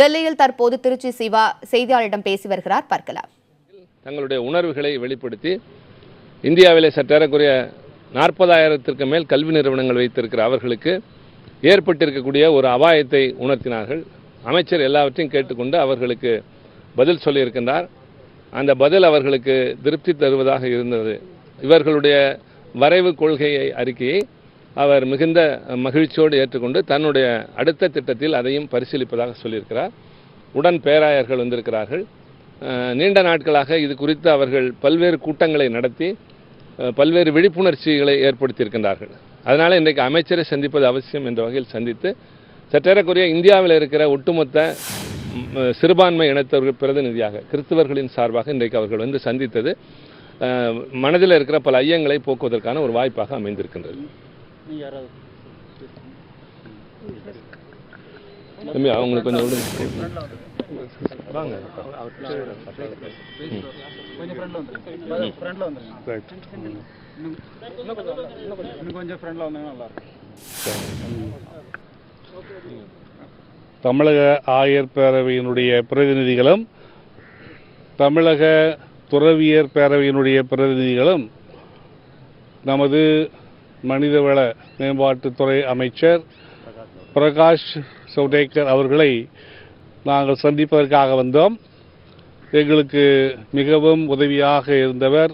டெல்லியில் தற்போது திருச்சி சிவா செய்தியாளரிடம் பேசி வருகிறார், பார்க்கலாம். தங்களுடைய உணர்வுகளை வெளிப்படுத்தி இந்தியாவிலே சற்றேறக்குறைய 40,000க்கு மேல் கல்வி நிறுவனங்கள் வைத்திருக்கிற அவர்களுக்கு ஏற்பட்டிருக்கக்கூடிய ஒரு அபாயத்தை உணர்த்தினார்கள். அமைச்சர் எல்லாவற்றையும் கேட்டுக்கொண்டு அவர்களுக்கு பதில் சொல்லியிருக்கின்றார். அந்த பதில் அவர்களுக்கு திருப்தி தருவதாக இருந்தது. இவர்களுடைய வரைவு கொள்கை அறிக்கையை அவர் மிகுந்த மகிழ்ச்சியோடு ஏற்றுக்கொண்டு தன்னுடைய அடுத்த திட்டத்தில் அதையும் பரிசீலிப்பதாக சொல்லியிருக்கிறார். உடன் பேராயர்கள் வந்திருக்கிறார்கள். நீண்ட நாட்களாக இது குறித்து அவர்கள் பல்வேறு கூட்டங்களை நடத்தி பல்வேறு விழிப்புணர்ச்சிகளை ஏற்படுத்தியிருக்கின்றார்கள். அதனால் இன்றைக்கு அமைச்சரை சந்திப்பது அவசியம் என்ற வகையில் சந்தித்து சற்றேறக்குறைய இந்தியாவில் இருக்கிற ஒட்டுமொத்த சிறுபான்மை இனத்தவர்கள் பிரதிநிதியாக கிறிஸ்தவர்களின் சார்பாக இன்றைக்கு அவர்கள் வந்து சந்தித்தது மனதில் இருக்கிற பல ஐயங்களை போக்குவதற்கான ஒரு வாய்ப்பாக அமைந்திருக்கின்றது. அவங்களுக்கு கொஞ்சம் தமிழக ஆயர் பேரவையினுடைய பிரதிநிதிகளும் தமிழக துறவியர் பேரவையினுடைய பிரதிநிதிகளும் நமது மனிதவள மேம்பாட்டுத்துறை அமைச்சர் பிரகாஷ் ஜவ்டேகர் அவர்களை நாங்கள் சந்திப்பதற்காக வந்தோம். எங்களுக்கு மிகவும் உதவியாக இருந்தவர்